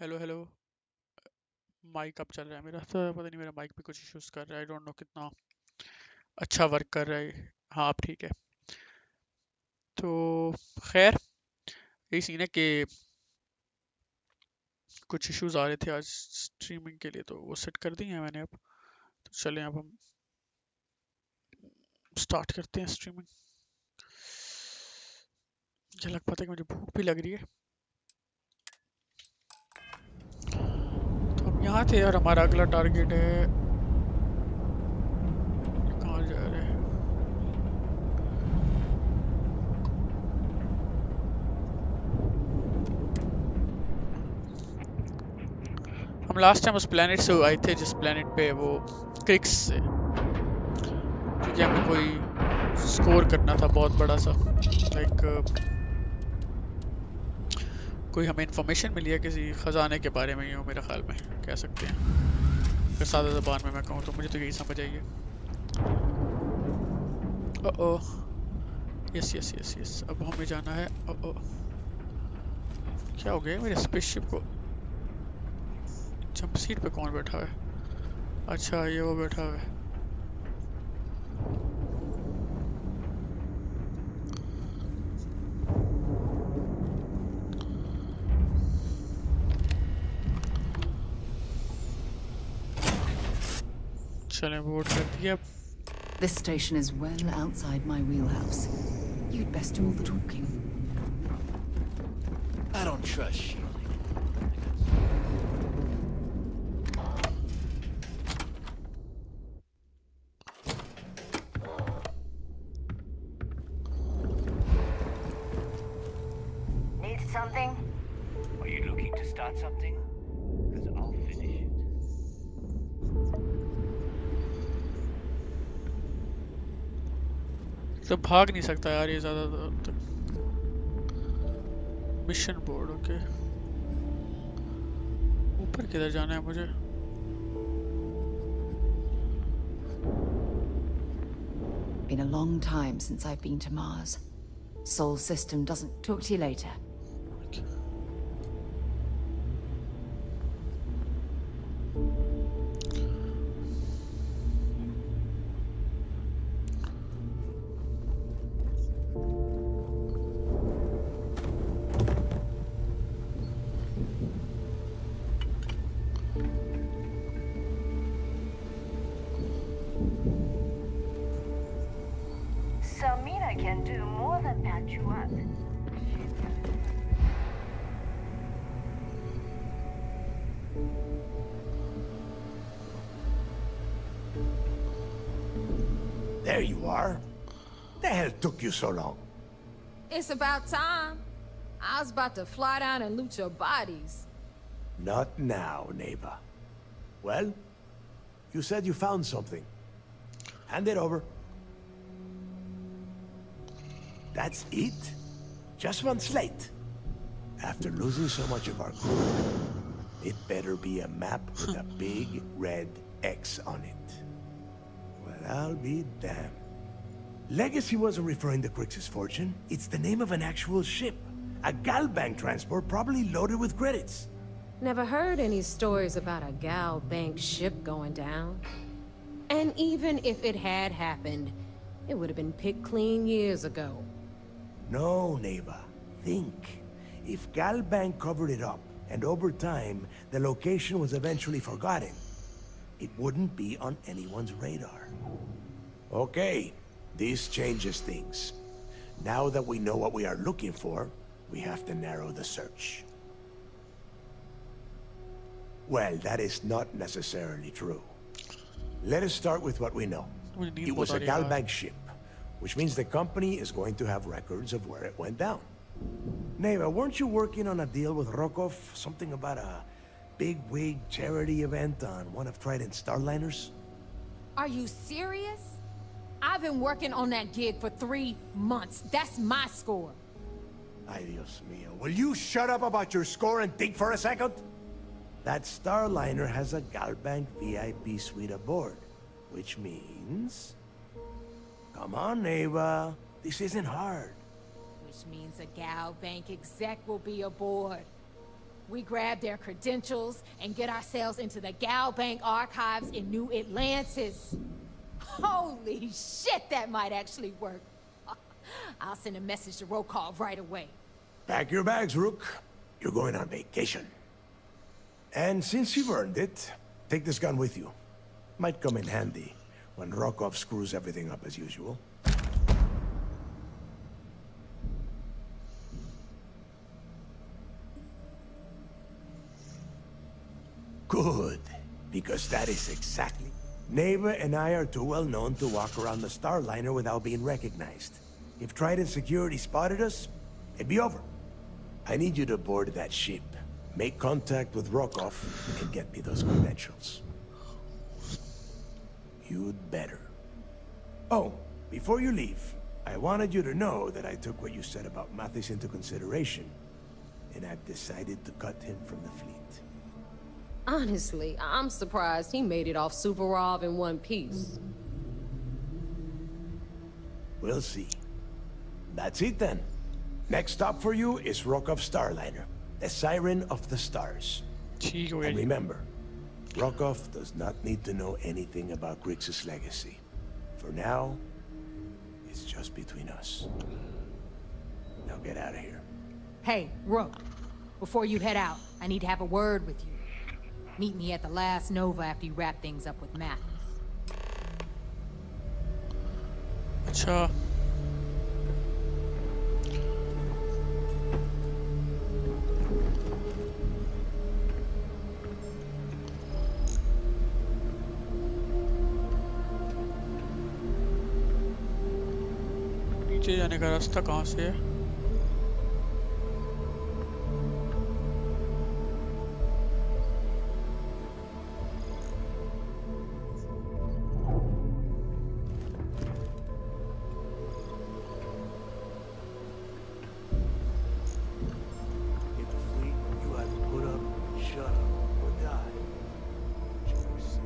Hello hello. Mic अब चल रहा है मेरा तो पता नहीं, मेरा माइक भी कुछ इश्यूज कर रहा है। आई डोंट नो कितना अच्छा वर्क कर रहा है। हाँ अब ठीक है। तो खैर, यही सीन है कि कुछ इश्यूज आ रहे थे आज स्ट्रीमिंग के लिए, तो वो सेट कर दिए हैं मैंने अब। तो चलें अब हम स्टार्ट करते हैं स्ट्रीमिंग। झलक पता है कि मुझे भूख भी लग रही है। तो हम यहाँ थे और हमारा अगला टारगेट है। कहाँ जा रहे हैं? हम लास्ट टाइम उस प्लेनेट से आए थे जिस प्लेनेट पे वो क्रिक्स से, क्योंकि हमें कोई स्कोर करना था बहुत बड़ा सा। लाइक कोई हमें इंफॉर्मेशन मिली है किसी खजाने के बारे में, यूँ मेरे ख्याल में कह सकते हैं। अगर सादा ज़बान में मैं कहूँ तो मुझे तो यही समझ आई है। ओ यस यस यस यस, अब हमें जाना है। ओ क्या हो गया मेरे स्पेसशिप को? जंप सीट पे कौन बैठा है? अच्छा ये वो बैठा हुआ है। चलें बोर्ड कर दिया। This station is well outside my wheelhouse. You'd best do all the talking. I don't trust you. Need something? Are you looking to start something? Because I'll finish it. तो भाग नहीं सकता यार ये ज़्यादा तक। Mission board okay. ऊपर किधर जाना है मुझे? Been a long time since I've been to Mars. Sol system doesn't talk to you later. Samina can do more than patch you up. There you are. The hell took you so long? It's about time. I was about to fly down and loot your bodies. Not now, neighbor. Well, you said you found something. Hand it over. That's it? Just one slate? After losing so much of our crew, it better be a map with a big red X on it. Well, I'll be damned. Legacy wasn't referring to Crix's fortune. It's the name of an actual ship. A Galbank transport probably loaded with credits. Never heard any stories about a gal bank ship going down. And even if it had happened, it would have been picked clean years ago. No, neighbor. Think. If Galbank covered it up, and over time, the location was eventually forgotten, it wouldn't be on anyone's radar. Okay, this changes things. Now that we know what we are looking for, we have to narrow the search. Well, that is not necessarily true. Let us start with what we know. It was a Galbank ship, which means the company is going to have records of where it went down. Neighbor, weren't you working on a deal with Rokov? Something about a big-wig charity event on one of Trident's Starliners? Are you serious? I've been working on that gig for 3 months. That's my score. Ay, Dios mío. Will you shut up about your score and think for a second? That Starliner has a Galbank VIP suite aboard, which means... Come on, neighbor. This isn't hard. Which means a gal bank exec will be aboard. We grab their credentials and get ourselves into the Gal Bank archives in New Atlantis. Holy shit, that might actually work. I'll send a message to Rokov right away. Pack your bags, Rook. You're going on vacation. And since you've earned it, take this gun with you. Might come in handy when Rokov screws everything up as usual. Good, because that is exactly... Neva and I are too well known to walk around the Starliner without being recognized. If Trident Security spotted us, it'd be over. I need you to board that ship, make contact with Rokov, and get me those credentials. You'd better. Oh, before you leave, I wanted you to know that I took what you said about Mathis into consideration, and I've decided to cut him from the fleet. Honestly, I'm surprised he made it off Suvorov in one piece. We'll see. That's it then. Next stop for you is Rokov Starliner, the Siren of the Stars. ठीक हो गया And ji. remember, Rokov does not need to know anything about Grixis' legacy. For now, it's just between us. Now get out of here. Hey, Rook, before you head out, I need to have a word with you. Meet me at the last Nova after you wrap things up with Mathis. अच्छा नीचे जाने का रास्ता कहाँ से है? In the fleet, you either put up, shut up, or die. Choice.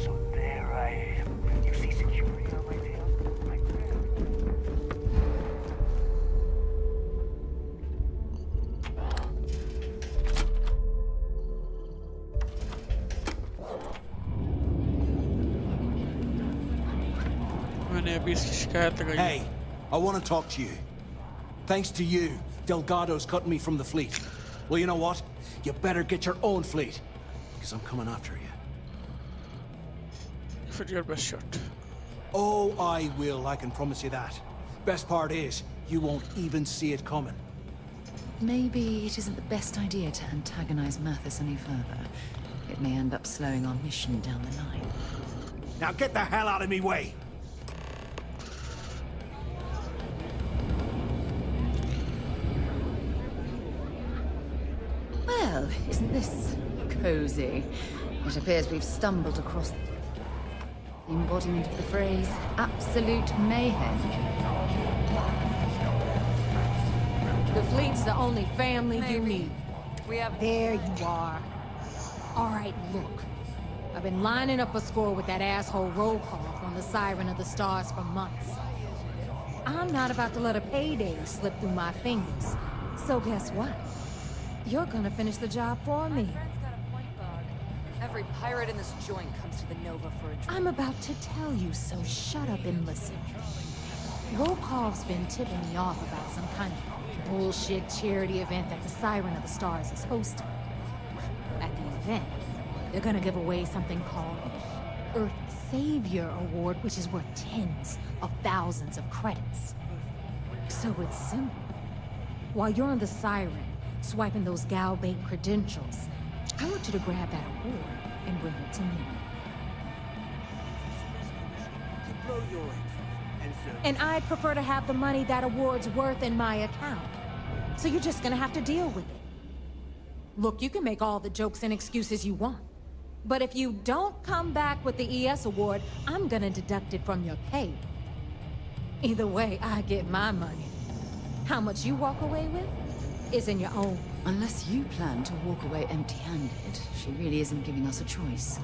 So there I am. You see security on my tail? My friend. मैंने अभी इसकी शिकायत लगाई है। Hey, I want to talk to you. Thanks to you, Delgado's cutting me from the fleet. Well, you know what? You better get your own fleet, because I'm coming after you. For your best shot. Oh, I will, I can promise you that. Best part is, you won't even see it coming. Maybe it isn't the best idea to antagonize Mathis any further. It may end up slowing our mission down the line. Now get the hell out of me way! Well, isn't this cozy? It appears we've stumbled across the embodiment of the phrase absolute mayhem. The fleet's the only family you need. We have... There you are. All right, look. I've been lining up a score with that asshole Rokov on the Siren of the Stars for months. I'm not about to let a payday slip through my fingers. So guess what? You're gonna finish the job for me. Friend's got a point, Bug. Every pirate in this joint comes to the Nova for a drink. I'm about to tell you, so shut up and listen. Rokov's been tipping me off about some kind of bullshit charity event that the Siren of the Stars is hosting. At the event, they're gonna give away something called Earth Savior Award, which is worth tens of thousands of credits. So it's simple. While you're on the Siren, swiping those Gal Bank credentials, I want you to grab that award and bring it to me. Deploy your and so And I'd prefer to have the money that award's worth in my account. So you're just gonna have to deal with it. Look, you can make all the jokes and excuses you want. But if you don't come back with the ES award, I'm gonna deduct it from your pay. Either way, I get my money. How much you walk away with? is in your own. Unless you plan to walk away empty-handed, she really isn't giving us a choice.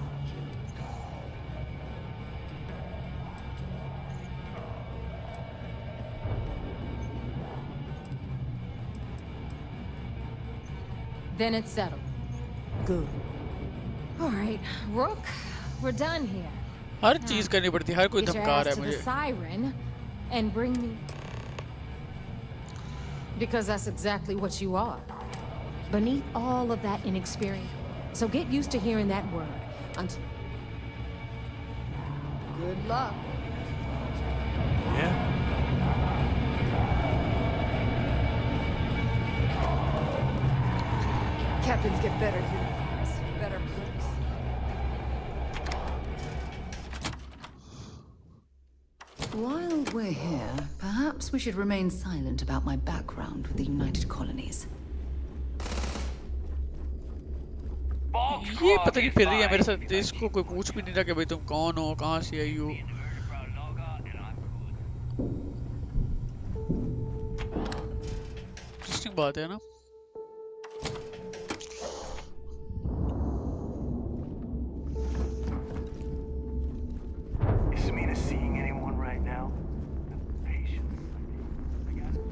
Then it's settled. Good. All right, Rook, we're done here. हर चीज करनी पड़ती है, हर कोई Get your धमका ass रहा है to the मुझे. siren and bring me. Because that's exactly what you are. Beneath all of that inexperience. So get used to hearing that word. Until. Good luck. Yeah? Captains get better uniforms, better perks. While we're here, perhaps we should remain silent about my background with the United Colonies. ये पता नहीं फिर रही है मेरे साथ, इसको कोई पूछ भी नहीं रहा कि भाई तुम कौन हो, कहाँ से आई हो. इंटरेस्टिंग बात है ना. Is Samina seeing anyone right now? Patience. I got it.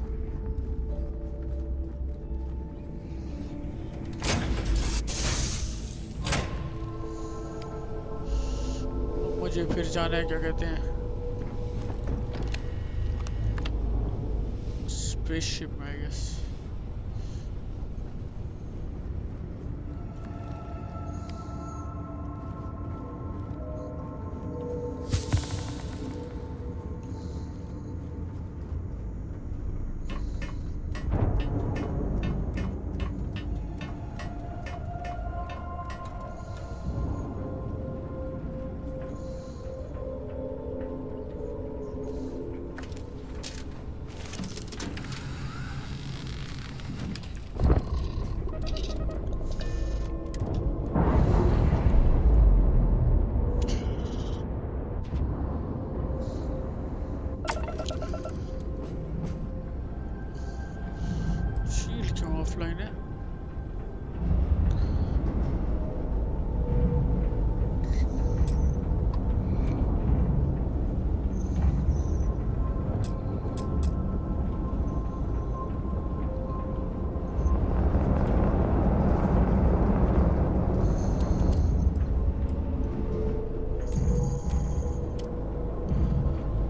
मुझे फिर जाना है, क्या कहते हैं, स्पेसशिप में, आई गेस. शील्ड क्यों ऑफलाइन है?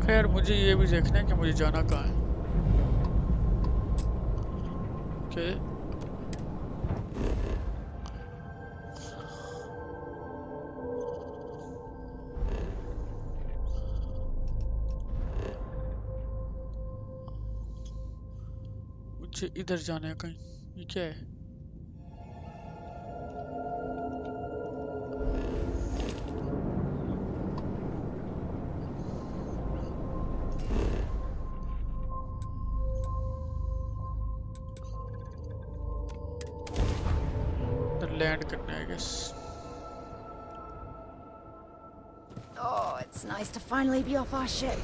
खैर मुझे ये भी देखना है कि मुझे जाना कहाँ है. ओके. मुझे इधर जाना है कहीं. ये क्या है? लैंड करना है, I guess. Oh, it's nice to finally be off our ship.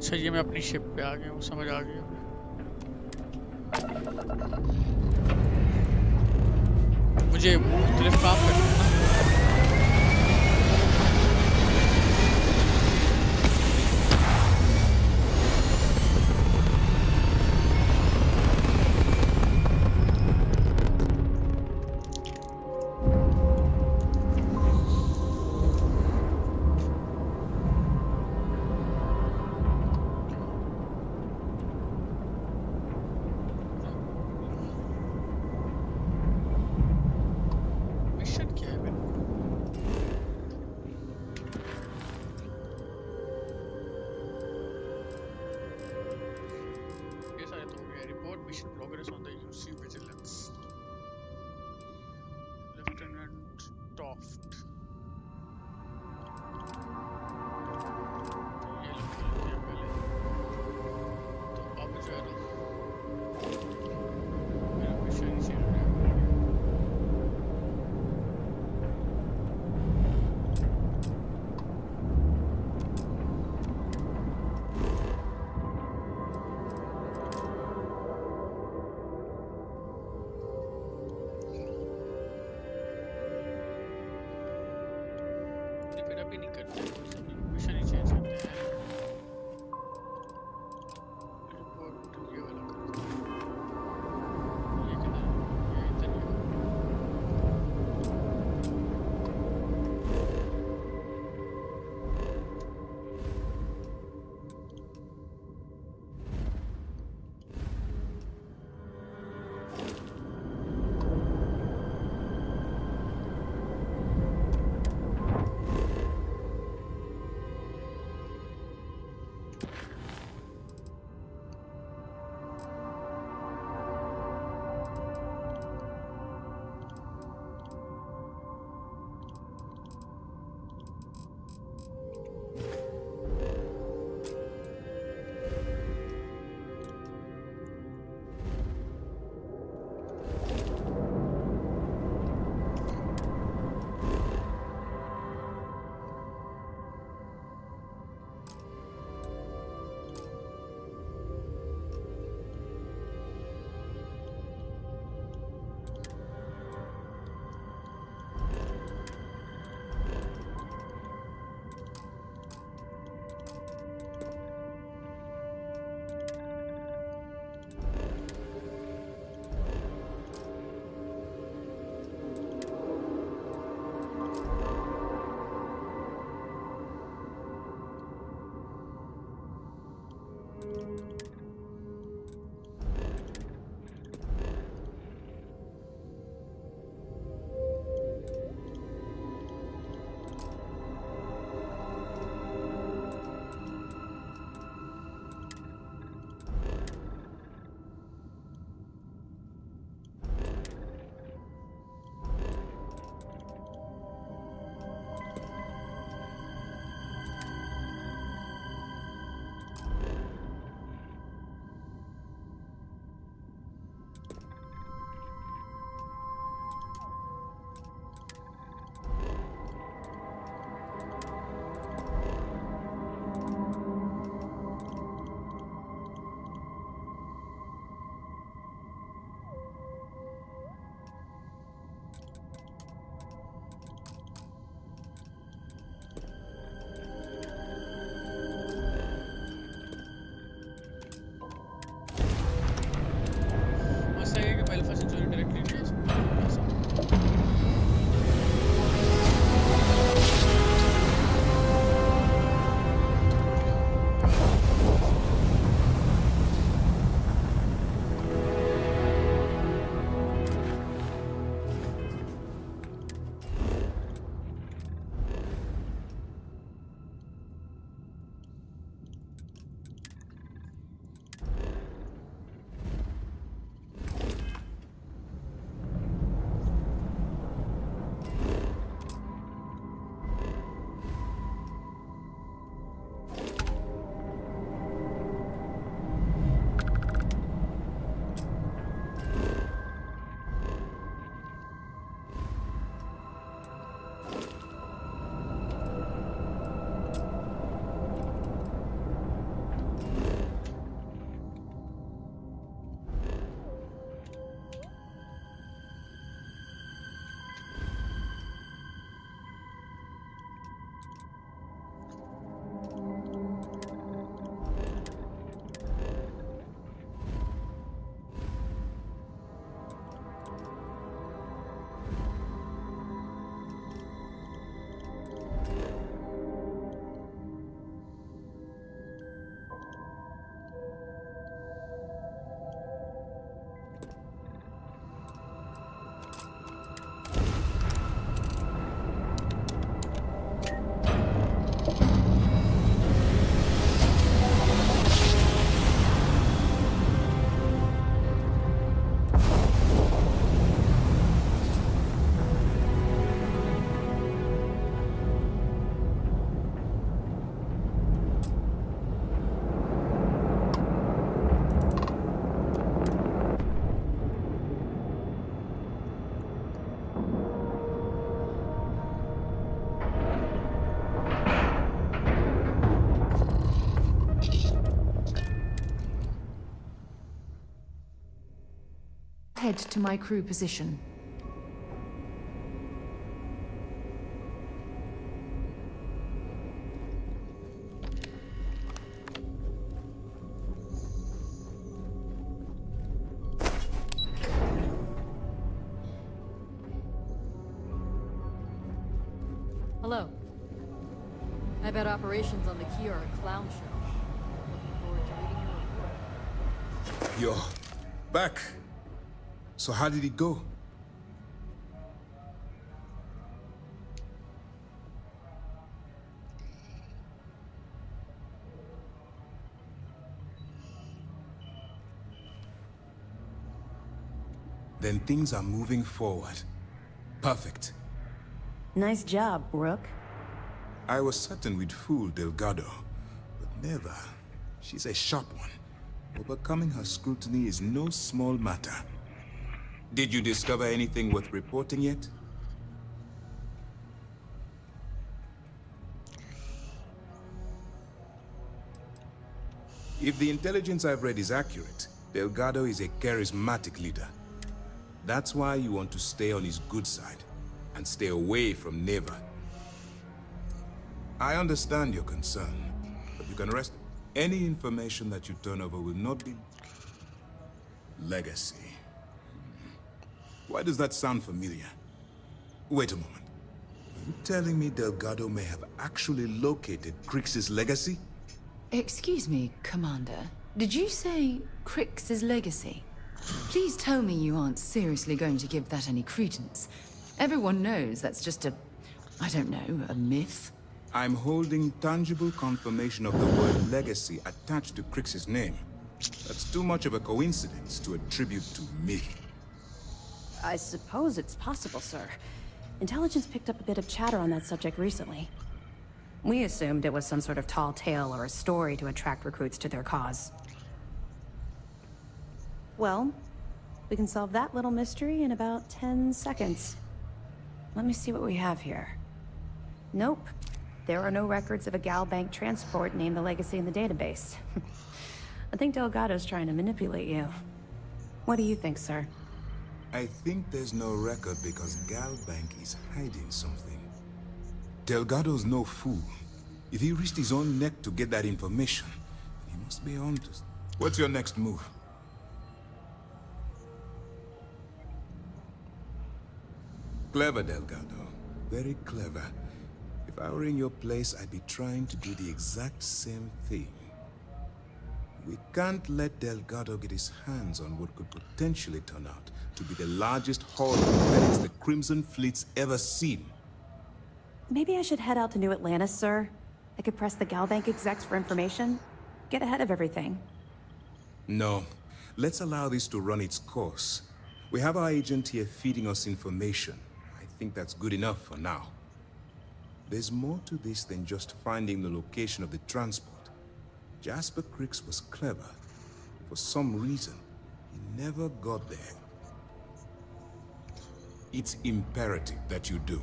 अच्छा ये मैं अपनी शिप पे आ गया हूँ, समझ आ गया. मुझे मुख्तलिफ काम करना है ना. head to my crew position. Hello. I bet operations on the key are a clown show. Looking forward to reading your report. You're back. So how did it go? Then things are moving forward. Perfect. Nice job, Rook. I was certain we'd fool Delgado, but never. She's a sharp one. Overcoming her scrutiny is no small matter. Did you discover anything worth reporting yet? If the intelligence I've read is accurate, Delgado is a charismatic leader. That's why you want to stay on his good side and stay away from Neva. I understand your concern, but you can rest. Any information that you turn over will not be legacy. Why does that sound familiar? Wait a moment. Are you telling me Delgado may have actually located Crix's legacy? Excuse me, Commander. Did you say Crix's legacy? Please tell me you aren't seriously going to give that any credence. Everyone knows that's just I don't know, a myth. I'm holding tangible confirmation of the word legacy attached to Crix's name. That's too much of a coincidence to attribute to me. I suppose it's possible, sir. Intelligence picked up a bit of chatter on that subject recently. We assumed it was some sort of tall tale or a story to attract recruits to their cause. Well, we can solve that little mystery in about 10 seconds. Let me see what we have here. Nope. There are no records of a Galbank transport named the Legacy in the database. I think Delgado's trying to manipulate you. What do you think, sir? I think there's no record because Galbank is hiding something. Delgado's no fool. If he risked his own neck to get that information, he must be on to... What's your next move? Clever, Delgado. Very clever. If I were in your place, I'd be trying to do the exact same thing. We can't let Delgado get his hands on what could potentially turn out to be the largest haul of credits the Crimson Fleet's ever seen. Maybe I should head out to New Atlantis, sir. I could press the Galbank execs for information. Get ahead of everything. No. Let's allow this to run its course. We have our agent here feeding us information. I think that's good enough for now. There's more to this than just finding the location of the transport. Jasper Crix was clever. For some reason, he never got there. It's imperative that you do.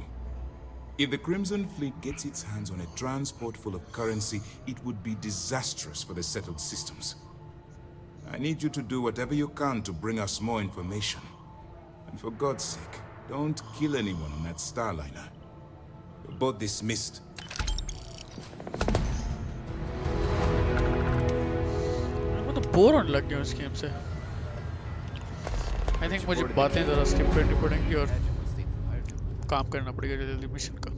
If the Crimson Fleet gets its hands on a transport full of currency, it would be disastrous for the settled systems. I need you to do whatever you can to bring us more information. And for God's sake, don't kill anyone on that Starliner. You're both dismissed. मुझे तो bore होने लग गया उस game से। I think मुझे बातें ज़रा स्किप करनी पड़ेंगी और काम करना पड़ेगा जल्दी मिशन का।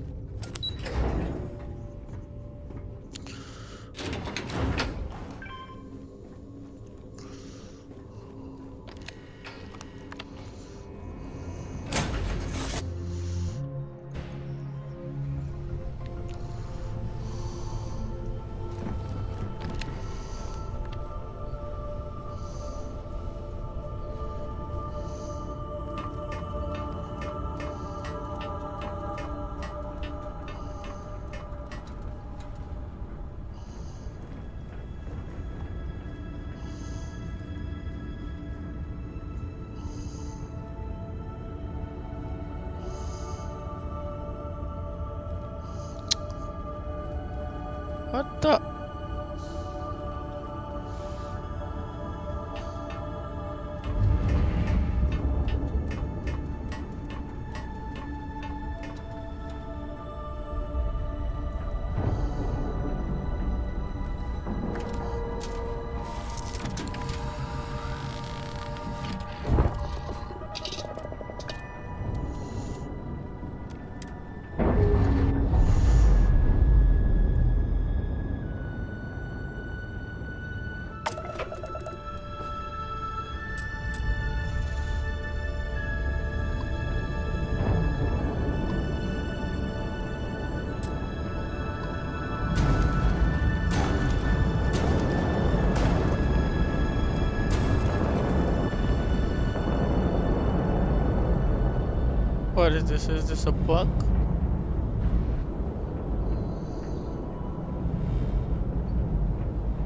What the? What is this? Is this a bug?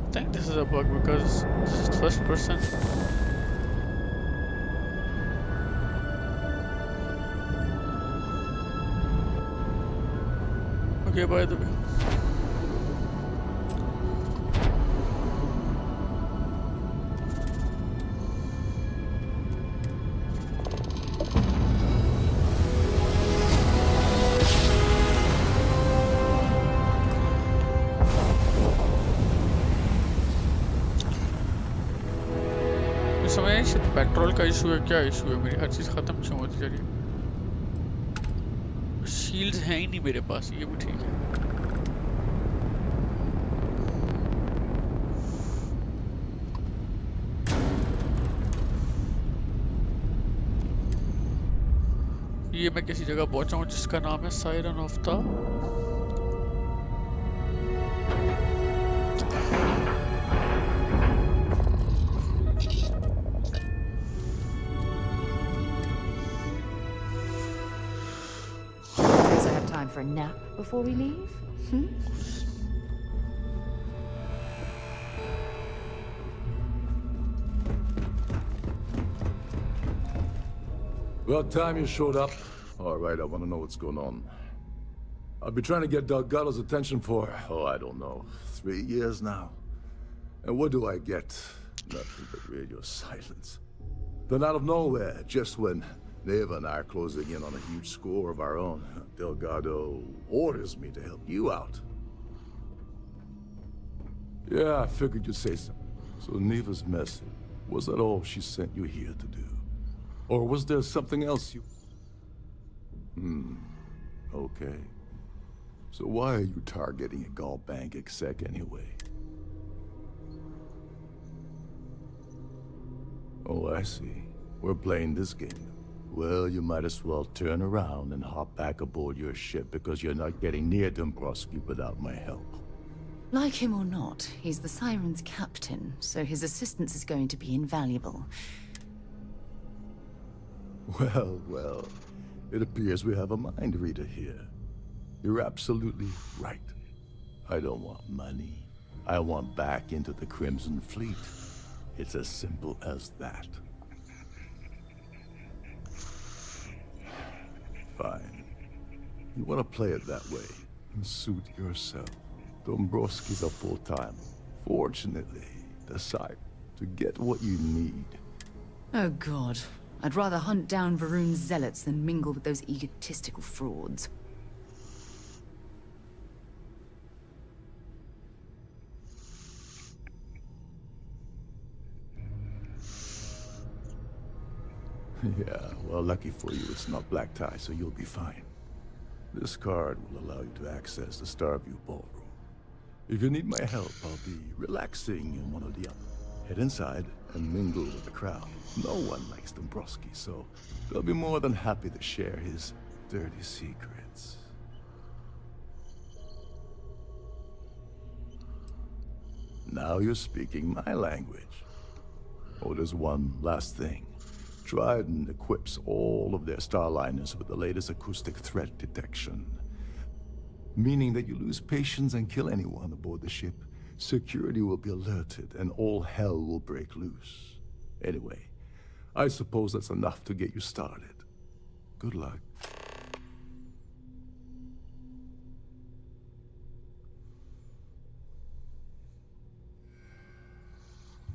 I think this is a bug because this is first person. Okay, by the way. समझ नहीं शायद पेट्रोल का इशू है क्या इशू है मेरी हर चीज़ ख़त्म क्यों होती जा रही है शील्ड्स हैं ही नहीं मेरे पास ये भी ठीक है ये मैं किसी जगह पहुंचा हूँ जिसका नाम है siren of the For a nap before we leave? Hmm? About time you showed up. All right, I want to know what's going on. I've been trying to get Delgado's attention for, I don't know, 3 years now. And what do I get? Nothing but radio silence. Then out of nowhere, just when Neva and I are closing in on a huge score of our own, Delgado orders me to help you out. Yeah, I figured you'd say something. So Neva's message, was that all she sent you here to do? Or was there something else you... Okay. So why are you targeting a Gall Bank exec anyway? Oh, I see. We're playing this game. Well, you might as well turn around and hop back aboard your ship because you're not getting near Dombrowski without my help. Like him or not, he's the Siren's captain, so his assistance is going to be invaluable. Well, it appears we have a mind reader here. You're absolutely right. I don't want money. I want back into the Crimson Fleet. It's as simple as that. Fine. You want to play it that way, and suit yourself. Dombrowski's a full-time. Fortunately, decide to get what you need. Oh God. I'd rather hunt down Varun's zealots than mingle with those egotistical frauds. Yeah, well, lucky for you, it's not black tie, so you'll be fine. This card will allow you to access the Starfield ballroom. If you need my help, I'll be relaxing in one of the other. Head inside and mingle with the crowd. No one likes Dombrowski, so they'll be more than happy to share his dirty secrets. Now you're speaking my language. Oh, there's one last thing. Trident equips all of their starliners with the latest acoustic threat detection. Meaning that you lose patience and kill anyone aboard the ship, security will be alerted and all hell will break loose. Anyway, I suppose that's enough to get you started. Good luck.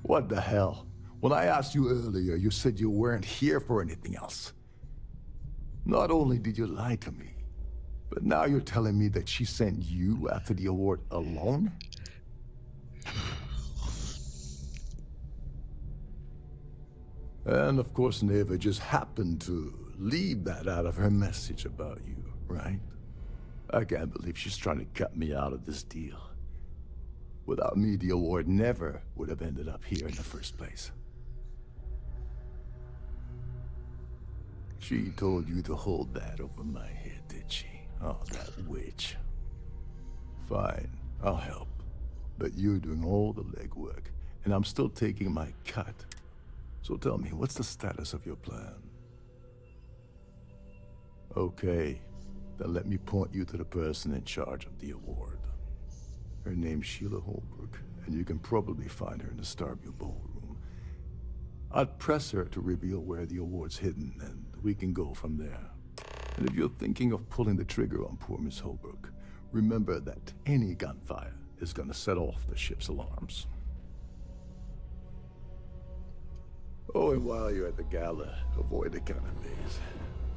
What the hell? When I asked you earlier, you said you weren't here for anything else. Not only did you lie to me, but now you're telling me that she sent you after the award alone? And of course Neva just happened to leave that out of her message about you, right? I can't believe she's trying to cut me out of this deal. Without me, the award never would have ended up here in the first place. She told you to hold that over my head, did she? Oh, that witch. Fine, I'll help. But you're doing all the legwork, and I'm still taking my cut. So tell me, what's the status of your plan? Okay, then let me point you to the person in charge of the award. Her name's Sheila Holbrook, and you can probably find her in the Starfield ballroom. I'd press her to reveal where the award's hidden, and we can go from there. And if you're thinking of pulling the trigger on poor Miss Holbrook, remember that any gunfire is gonna set off the ship's alarms. Oh, and while you're at the gala, avoid the canopies.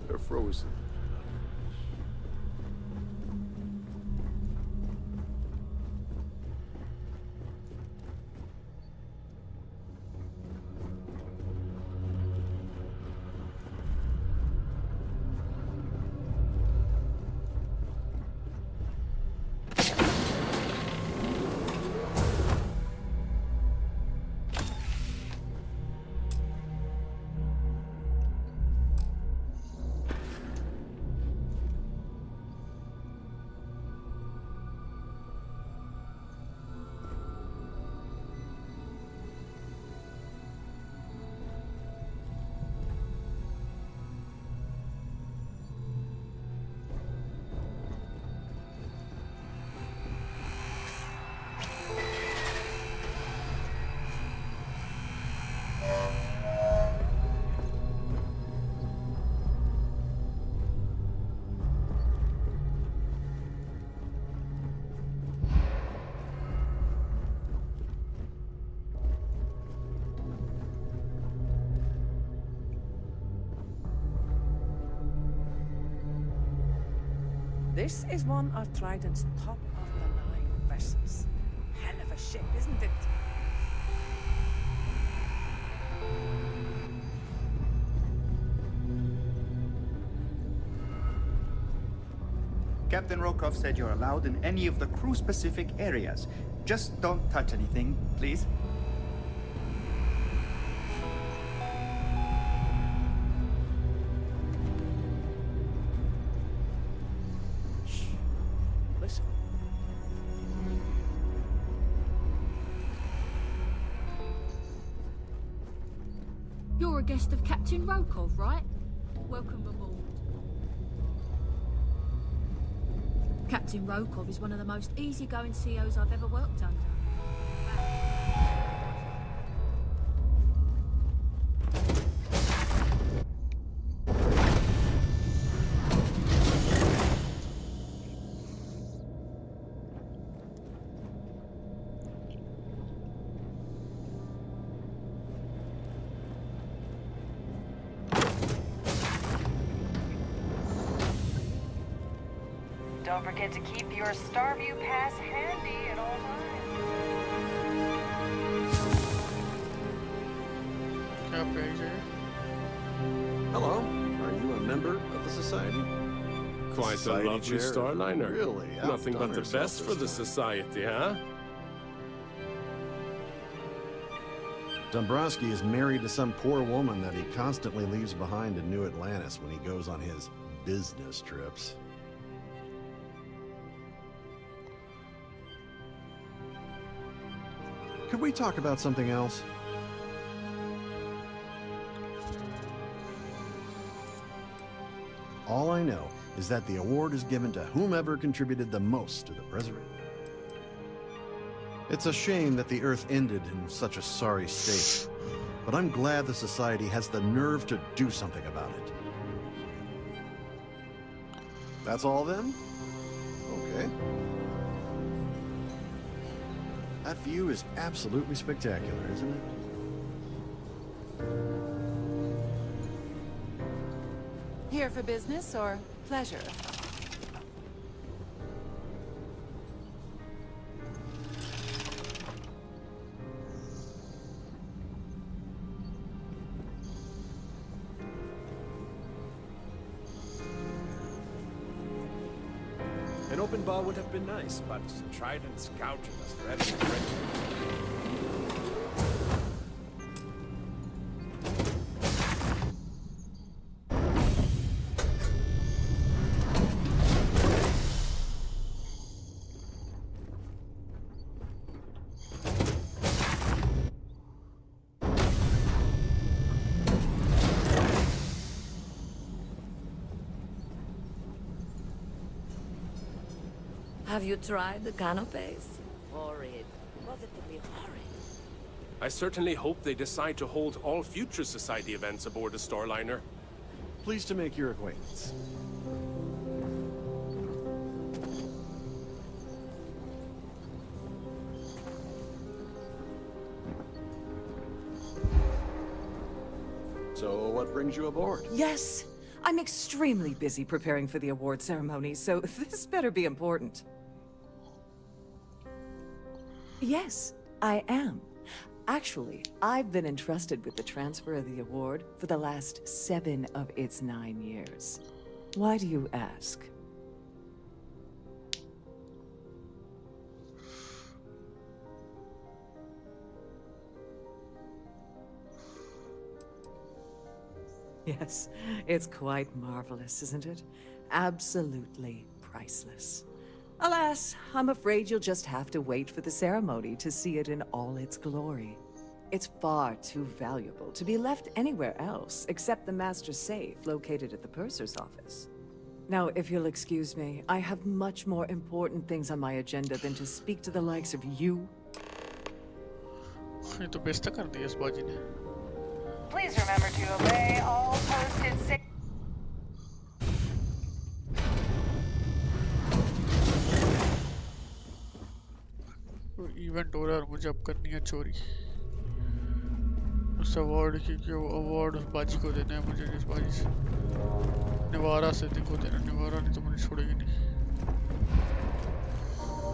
They're frozen. This is one of Trident's top-of-the-line vessels. Hell of a ship, isn't it? Captain Rokov said you're allowed in any of the crew-specific areas. Just don't touch anything, please. Listen. You're a guest of Captain Rokov, right? Welcome aboard. Captain Rokov is one of the most easygoing CEOs I've ever worked under. Don't forget to keep your Starview pass handy at all times. क्या page है? Hello, are you a member of the Society? Quite a Society lovely chair. Starliner. Really? Nothing but Outdone the herself best this for the time. Society, huh? Dombrowski is married to some poor woman that he constantly leaves behind in New Atlantis when he goes on his business trips. Could we talk about something else? All I know is that the award is given to whomever contributed the most to the preservation. It's a shame that the Earth ended in such a sorry state, but I'm glad the Society has the nerve to do something about it. That's all then? Okay. That view is absolutely spectacular, isn't it? Here for business or pleasure? An open bar would have been nice, but Trident's gouging us for every drink. Have you tried the canapes? Horrid. Positively horrid. I certainly hope they decide to hold all future Society events aboard the Starliner. Pleased to make your acquaintance. So, what brings you aboard? Yes, I'm extremely busy preparing for the award ceremony, so this better be important. Yes, I am. Actually, I've been entrusted with the transfer of the award for the last 7 of its 9 years. Why do you ask? Yes, it's quite marvelous, isn't it? Absolutely priceless. Alas, I'm afraid you'll just have to wait for the ceremony to see it in all its glory. It's far too valuable to be left anywhere else except the master's safe located at the purser's office. Now, if you'll excuse me, I have much more important things on my agenda than to speak to the likes of you. ये तो बेइज्जत कर दिया इस बाजी ने. Please remember to obey all posted event हो रहा है और मुझे अब करनी है चोरी. उस अवार्ड की कि वो अवार्ड उस बाजी को देना है मुझे. इस बाजी से निवारा से को देना. निवारा नहीं तो मुझे छोड़ेगी नहीं.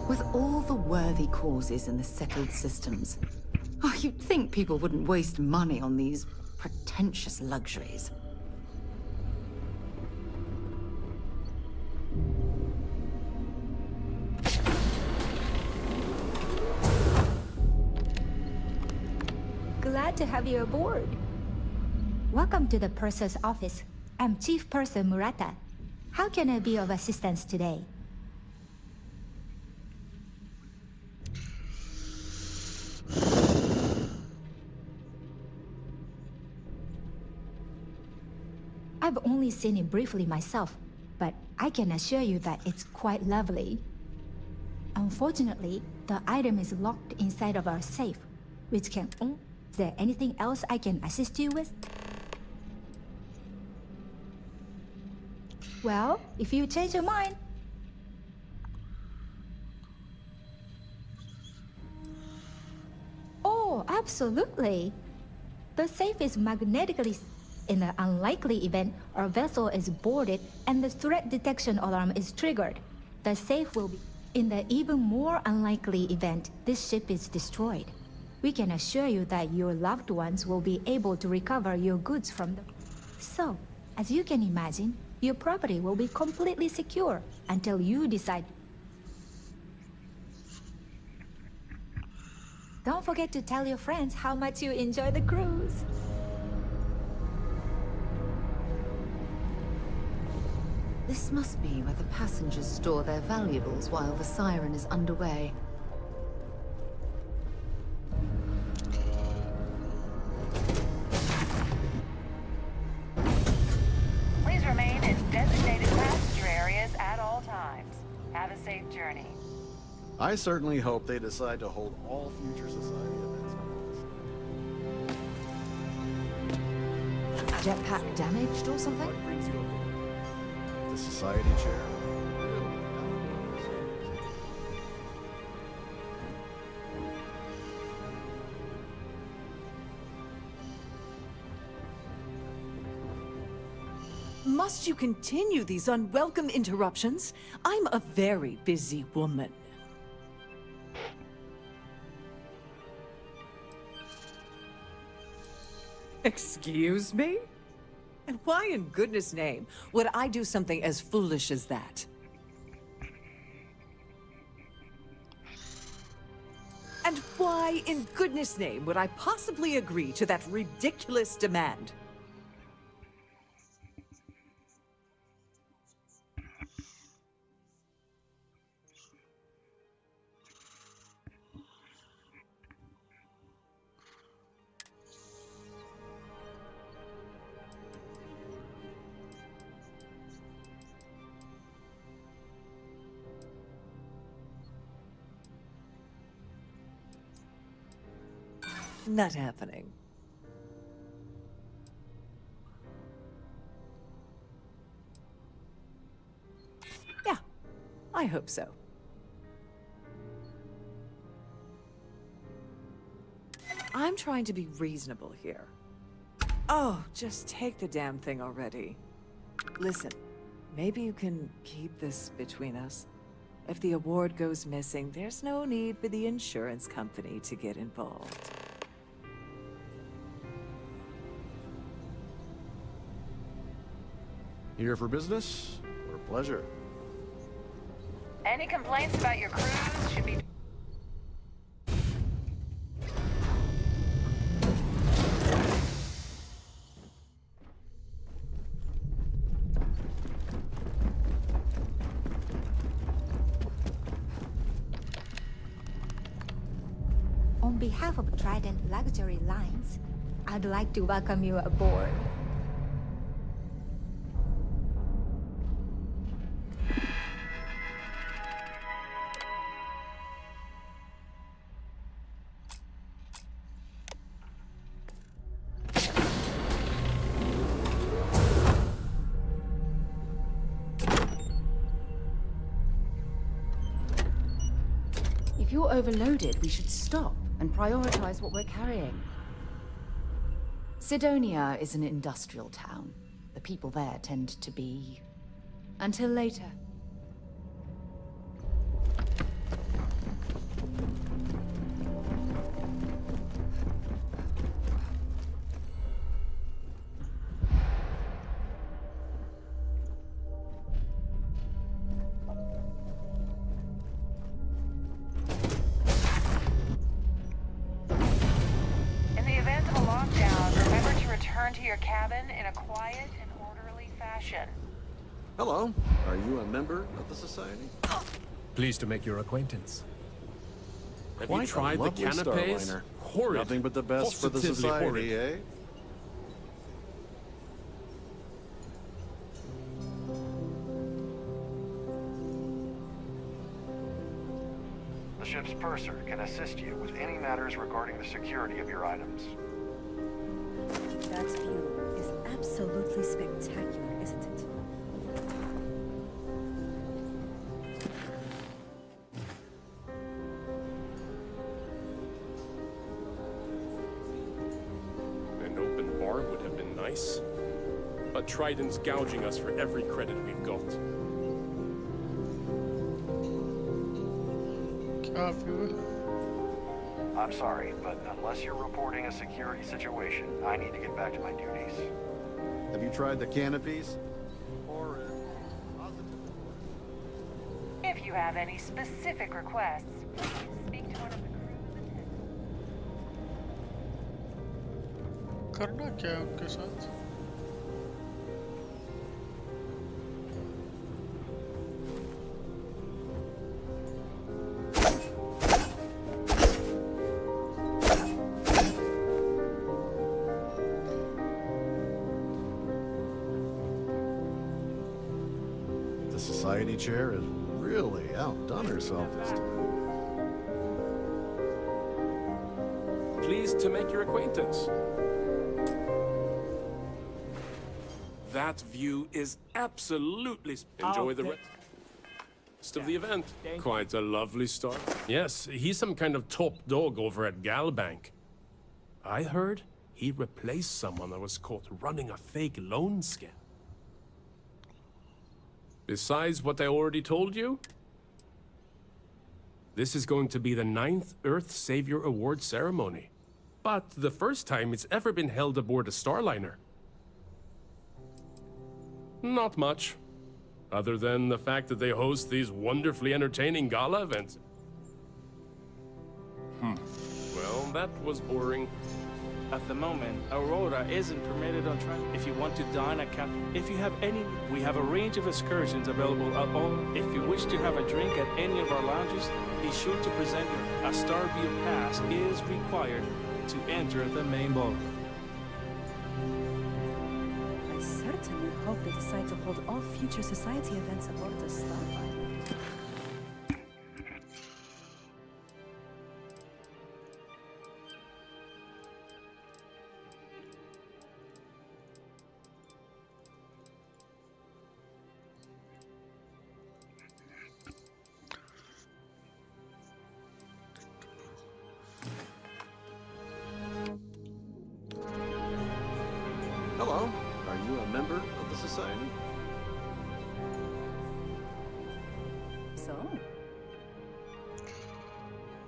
With all the worthy causes in the settled systems, oh, you'd think people wouldn't waste money on these pretentious luxuries. Glad to have you aboard. Welcome to the purser's office. I'm Chief Purser Murata. How can I be of assistance today? I've only seen it briefly myself, but I can assure you that it's quite lovely. Unfortunately, the item is locked inside of our safe, which can... Is there anything else I can assist you with? Well, if you change your mind... Oh, absolutely. The safe is magnetically... In the unlikely event our vessel is boarded and the threat detection alarm is triggered, the safe will be... In the even more unlikely event this ship is destroyed, we can assure you that your loved ones will be able to recover your goods from them. So, as you can imagine, your property will be completely secure until you decide. Don't forget to tell your friends how much you enjoy the cruise. This must be where the passengers store their valuables while the siren is underway. Please remain in designated passenger areas at all times. Have a safe journey. I certainly hope they decide to hold all future society events on this. Jetpack damaged or something? What brings you aboard? The society chair? Must you continue these unwelcome interruptions? I'm a very busy woman. Excuse me? And why in goodness name would I do something as foolish as that? And why in goodness name would I possibly agree to that ridiculous demand? Not happening. Yeah, I hope so. I'm trying to be reasonable here. Oh, just take the damn thing already. Listen, maybe you can keep this between us. If the award goes missing, there's no need for the insurance company to get involved. Here for business or pleasure? Any complaints about your cruise should be... On behalf of Trident Luxury Lines, I'd like to welcome you aboard. If you're overloaded, we should stop and prioritize what we're carrying. Sidonia is an industrial town. The people there tend to be... until later. In the event of a lockdown, remember to return to your cabin in a quiet and orderly fashion. Hello. Are you a member of the society? Pleased to make your acquaintance. Have Quite you tried a the lovely canapes? Starliner. Horrid. Nothing but the best for the Positively society, horrid. eh? The ship's purser can assist you with any matters regarding the security of your items. That view is absolutely spectacular, isn't it? An open bar would have been nice. But Trident's gouging us for every credit we've got. क्या view है? I'm sorry, but unless you're reporting a security situation, I need to get back to my duties. Have you tried the canopies? If you have any specific requests, please speak to one of the crew. करना क्या है उनके साथ? The society chair has really outdone herself this time. Pleased to make your acquaintance. That view is absolutely... Enjoy the rest of the event. Quite a lovely start. Yes, he's some kind of top dog over at Galbank. I heard he replaced someone that was caught running a fake loan scam. Besides what I already told you, this is going to be the 9th Earth Savior Award ceremony. But the first time it's ever been held aboard a Starliner. Not much. Other than the fact that they host these wonderfully entertaining gala events. Well, that was boring. At the moment, Aurora isn't permitted on track. If you want to dine at camp, if you have any, we have a range of excursions available at all. If you wish to have a drink at any of our lounges, be sure to present a Starfield pass is required to enter the main ball. I certainly hope they decide to hold all future society events aboard the Starfield. Kleine. So?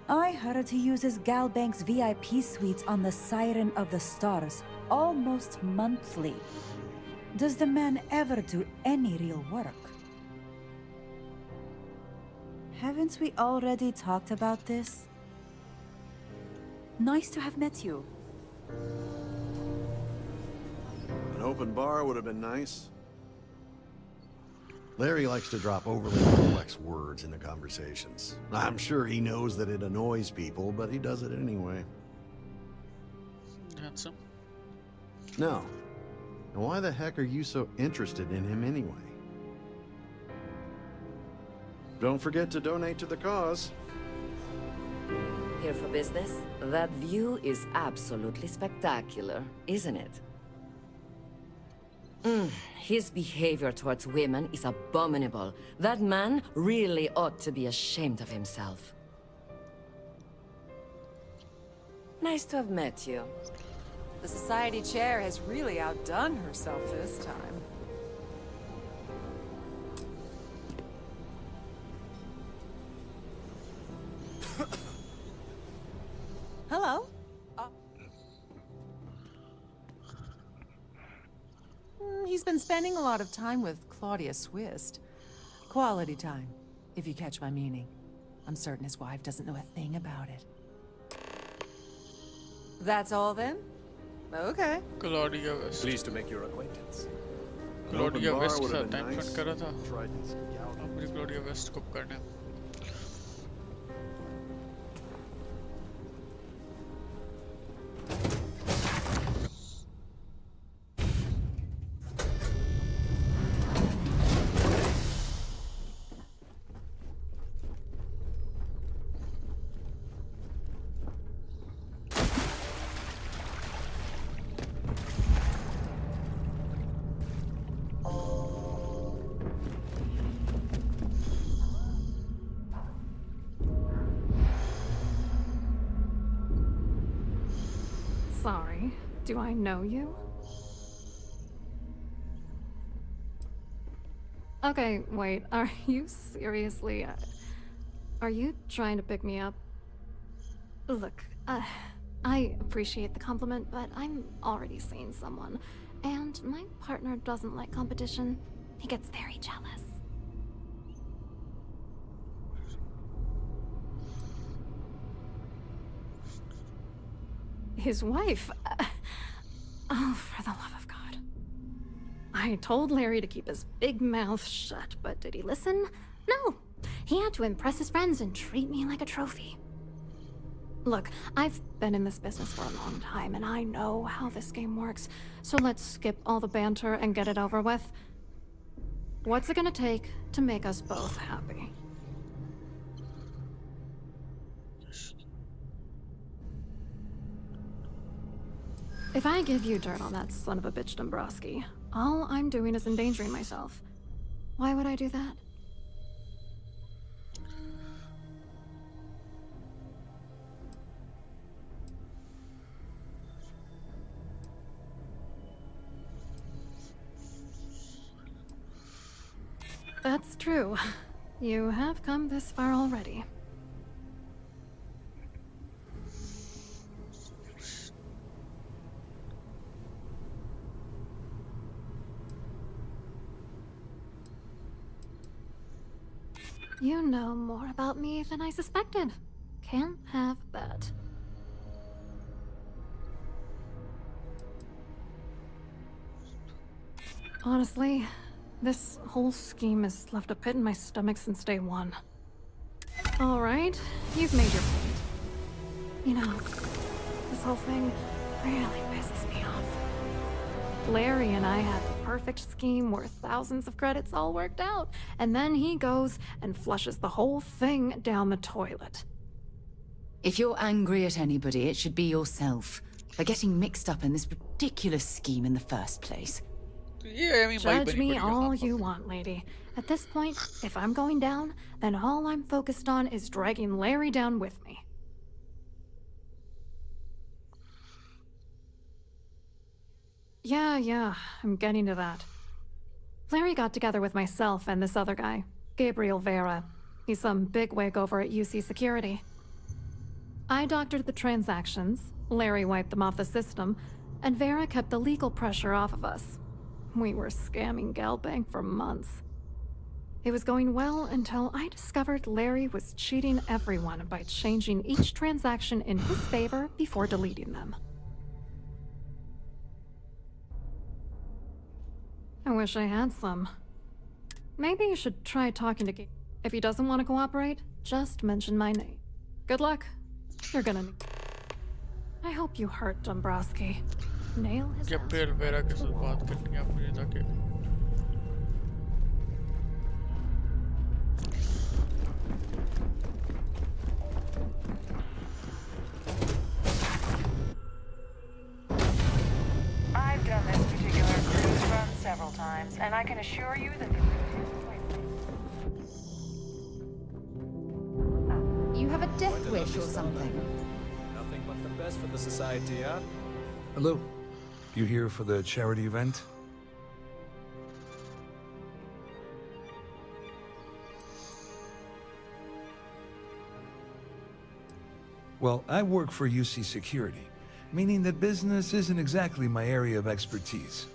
I heard he uses Galbank's VIP suites on the Siren of the Stars almost monthly. Does the man ever do any real work? Haven't we already talked about this? Nice to have met you. An open bar would have been nice. Larry likes to drop overly complex words into conversations. I'm sure he knows that it annoys people, but he does it anyway. Handsome. No. Now why the heck are you so interested in him anyway? Don't forget to donate to the cause. Here for business? That view is absolutely spectacular, isn't it? His behavior towards women is abominable. That man really ought to be ashamed of himself. Nice to have met you. The society chair has really outdone herself this time. Hello? He's been spending a lot of time with Claudia Swist. Quality time, if you catch my meaning. I'm certain his wife doesn't know a thing about it. That's all then? Okay. Claudia West. Pleased to make your acquaintance. Claudia West के साथ time spend करा था. अब मुझे Claudia West को करना है. Sorry, do I know you? Okay, wait, are you seriously... are you trying to pick me up? Look, I appreciate the compliment, but I'm already seeing someone, and my partner doesn't like competition. He gets very jealous. His wife? Oh, for the love of God. I told Larry to keep his big mouth shut, but did he listen? No. He had to impress his friends and treat me like a trophy. Look, I've been in this business for a long time, and I know how this game works, so let's skip all the banter and get it over with. What's it gonna take to make us both happy? If I give you dirt on that son of a bitch Dombrowski, all I'm doing is endangering myself. Why would I do that? That's true. You have come this far already. You know more about me than I suspected. Can't have that. Honestly, this whole scheme has left a pit in my stomach since day one. Alright, you've made your point. You know, this whole thing really pisses me off. Larry and I had the perfect scheme worth thousands of credits all worked out, and then he goes and flushes the whole thing down the toilet. If you're angry at anybody, it should be yourself for getting mixed up in this ridiculous scheme in the first place. Yeah, I mean, Judge me all you want, lady. At this point, if I'm going down, then all I'm focused on is dragging Larry down with me. Yeah, I'm getting to that. Larry got together with myself and this other guy, Gabriel Vera. He's some bigwig over at UC Security. I doctored the transactions, Larry wiped them off the system, and Vera kept the legal pressure off of us. We were scamming Galbank for months. It was going well until I discovered Larry was cheating everyone by changing each transaction in his favor before deleting them. I wish I had some. Maybe you should try talking to Gabe. If he doesn't want to cooperate, just mention my name. Good luck. You're gonna need... I hope you hurt Dombrowski. Nail his Gabriel Vera के साथ बात करनी है मुझे ताकि I've done this particular cruise run several times, and I can assure you that the route is quite safe. You have a death wish or something? Nothing but the best for the society, huh? Hello. You here for the charity event? Well, I work for UC Security, meaning that business isn't exactly my area of expertise.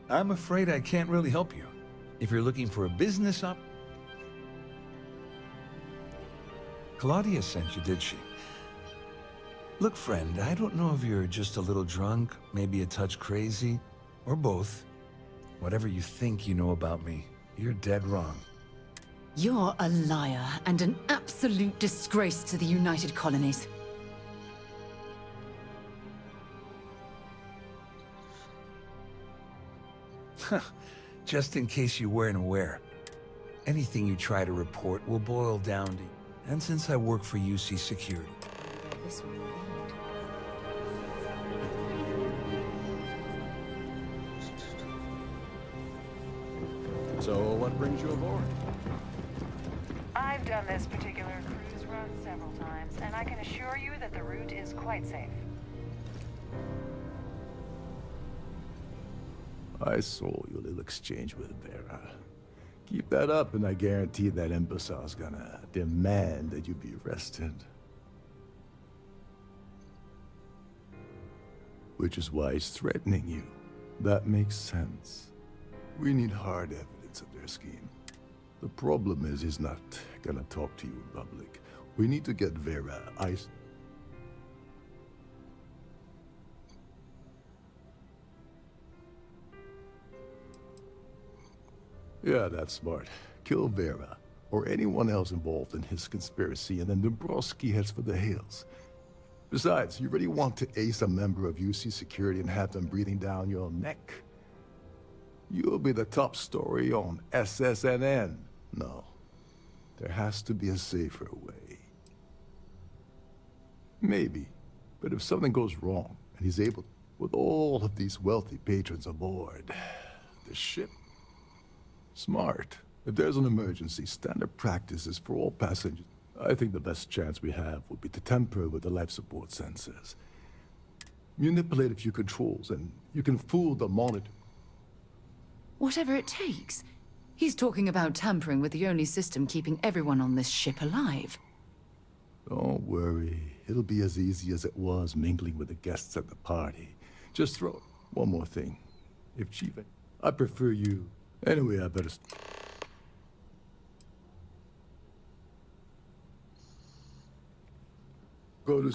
I'm afraid I can't really help you. If you're looking for a business Claudia sent you, did she? Look, friend, I don't know if you're just a little drunk, maybe a touch crazy, or both. Whatever you think you know about me, you're dead wrong. You're a liar and an absolute disgrace to the United Colonies. Just in case you weren't aware, anything you try to report will boil down to... And since I work for UC Security... So, what brings you aboard? I've done this particular cruise run several times, and I can assure you that the route is quite safe. I saw your little exchange with Vera. Keep that up, and I guarantee that imbecile's gonna demand that you be arrested. Which is why he's threatening you. That makes sense. We need hard evidence of their scheme. The problem is he's not gonna talk to you in public. We need to get Vera iced. Yeah, that's smart. Kill Vera, or anyone else involved in his conspiracy, and then Dombrowski heads for the hills. Besides, you really want to ace a member of UC Security and have them breathing down your neck? You'll be the top story on SSNN. No. There has to be a safer way. Maybe. But if something goes wrong, and he's able, with all of these wealthy patrons aboard, the ship... Smart. If there's an emergency, standard practices for all passengers. I think the best chance we have would be to tamper with the life support sensors. Manipulate a few controls, and you can fool the monitor. Whatever it takes. He's talking about tampering with the only system keeping everyone on this ship alive. Don't worry. It'll be as easy as it was mingling with the guests at the party. Just throw one more thing. If Chief... I prefer you... Anyway, I better... Go to...